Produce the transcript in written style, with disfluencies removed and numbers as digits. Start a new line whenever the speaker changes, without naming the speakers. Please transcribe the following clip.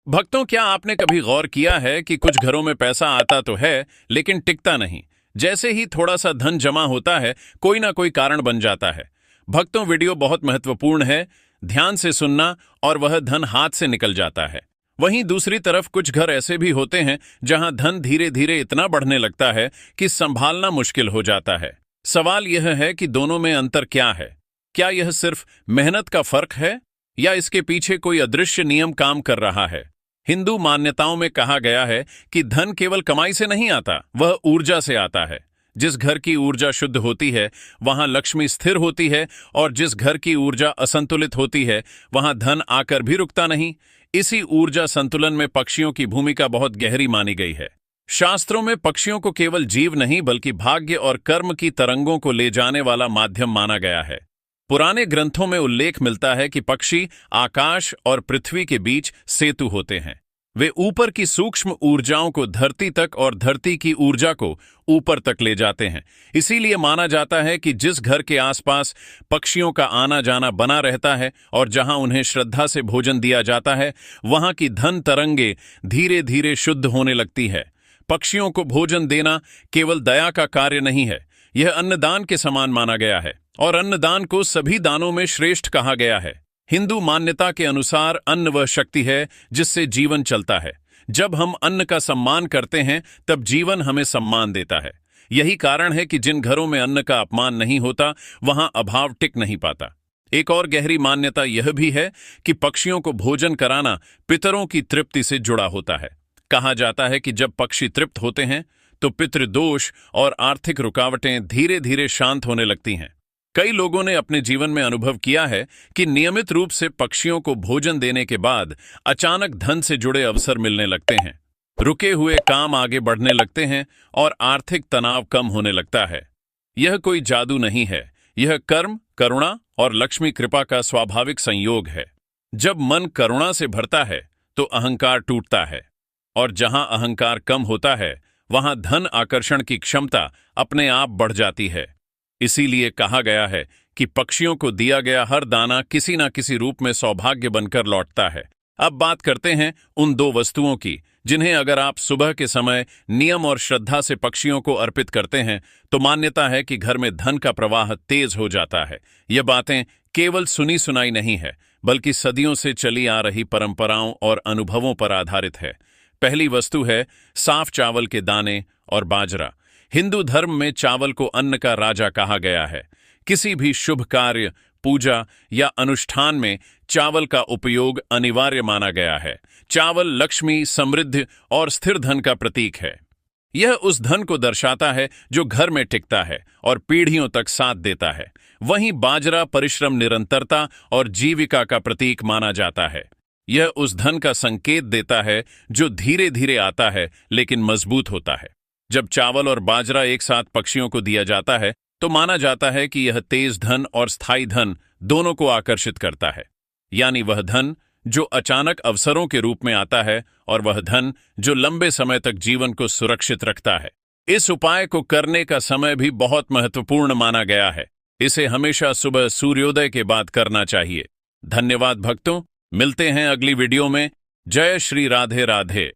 भक्तों, क्या आपने कभी गौर किया है कि कुछ घरों में पैसा आता तो है लेकिन टिकता नहीं। जैसे ही थोड़ा सा धन जमा होता है, कोई ना कोई कारण बन जाता है। भक्तों, वीडियो बहुत महत्वपूर्ण है, ध्यान से सुनना, और वह धन हाथ से निकल जाता है। वहीं दूसरी तरफ कुछ घर ऐसे भी होते हैं जहां धन धीरे धीरे इतना बढ़ने लगता है कि संभालना मुश्किल हो जाता है। सवाल यह है कि दोनों में अंतर क्या है। क्या यह सिर्फ मेहनत का फर्क है या इसके पीछे कोई अदृश्य नियम काम कर रहा है। हिंदू मान्यताओं में कहा गया है कि धन केवल कमाई से नहीं आता, वह ऊर्जा से आता है। जिस घर की ऊर्जा शुद्ध होती है वहां लक्ष्मी स्थिर होती है, और जिस घर की ऊर्जा असंतुलित होती है वहां धन आकर भी रुकता नहीं। इसी ऊर्जा संतुलन में पक्षियों की भूमिका बहुत गहरी मानी गई है। शास्त्रों में पक्षियों को केवल जीव नहीं बल्कि भाग्य और कर्म की तरंगों को ले जाने वाला माध्यम माना गया है। पुराने ग्रंथों में उल्लेख मिलता है कि पक्षी आकाश और पृथ्वी के बीच सेतु होते हैं। वे ऊपर की सूक्ष्म ऊर्जाओं को धरती तक और धरती की ऊर्जा को ऊपर तक ले जाते हैं। इसीलिए माना जाता है कि जिस घर के आसपास पक्षियों का आना जाना बना रहता है और जहां उन्हें श्रद्धा से भोजन दिया जाता है, वहां की धन तरंगे धीरे धीरे शुद्ध होने लगती है। पक्षियों को भोजन देना केवल दया का कार्य नहीं है, यह अन्नदान के समान माना गया है, और अन्नदान को सभी दानों में श्रेष्ठ कहा गया है। हिंदू मान्यता के अनुसार अन्न वह शक्ति है जिससे जीवन चलता है। जब हम अन्न का सम्मान करते हैं तब जीवन हमें सम्मान देता है। यही कारण है कि जिन घरों में अन्न का अपमान नहीं होता वहां अभाव टिक नहीं पाता। एक और गहरी मान्यता यह भी है कि पक्षियों को भोजन कराना पितरों की तृप्ति से जुड़ा होता है। कहा जाता है कि जब पक्षी तृप्त होते हैं तो पितृदोष और आर्थिक रुकावटें धीरे धीरे शांत होने लगती हैं। कई लोगों ने अपने जीवन में अनुभव किया है कि नियमित रूप से पक्षियों को भोजन देने के बाद अचानक धन से जुड़े अवसर मिलने लगते हैं। रुके हुए काम आगे बढ़ने लगते हैं और आर्थिक तनाव कम होने लगता है। यह कोई जादू नहीं है, यह कर्म, करुणा और लक्ष्मी कृपा का स्वाभाविक संयोग है। जब मन करुणा से भरता है तो अहंकार टूटता है, और जहां अहंकार कम होता है वहां धन आकर्षण की क्षमता अपने आप बढ़ जाती है। इसीलिए कहा गया है कि पक्षियों को दिया गया हर दाना किसी न किसी रूप में सौभाग्य बनकर लौटता है। अब बात करते हैं उन दो वस्तुओं की जिन्हें अगर आप सुबह के समय नियम और श्रद्धा से पक्षियों को अर्पित करते हैं तो मान्यता है कि घर में धन का प्रवाह तेज हो जाता है। ये बातें केवल सुनी सुनाई नहीं है बल्कि सदियों से चली आ रही परंपराओं और अनुभवों पर आधारित है। पहली वस्तु है साफ चावल के दाने और बाजरा। हिंदू धर्म में चावल को अन्न का राजा कहा गया है। किसी भी शुभ कार्य, पूजा या अनुष्ठान में चावल का उपयोग अनिवार्य माना गया है। चावल लक्ष्मी, समृद्धि और स्थिर धन का प्रतीक है। यह उस धन को दर्शाता है जो घर में टिकता है और पीढ़ियों तक साथ देता है। वहीं बाजरा परिश्रम, निरंतरता और जीविका का प्रतीक माना जाता है। यह उस धन का संकेत देता है जो धीरे धीरे आता है लेकिन मजबूत होता है। जब चावल और बाजरा एक साथ पक्षियों को दिया जाता है तो माना जाता है कि यह तेज धन और स्थायी धन दोनों को आकर्षित करता है। यानी वह धन जो अचानक अवसरों के रूप में आता है और वह धन जो लंबे समय तक जीवन को सुरक्षित रखता है। इस उपाय को करने का समय भी बहुत महत्वपूर्ण माना गया है। इसे हमेशा सुबह सूर्योदय के बाद करना चाहिए। धन्यवाद भक्तों, मिलते हैं अगली वीडियो में। जय श्री राधे राधे।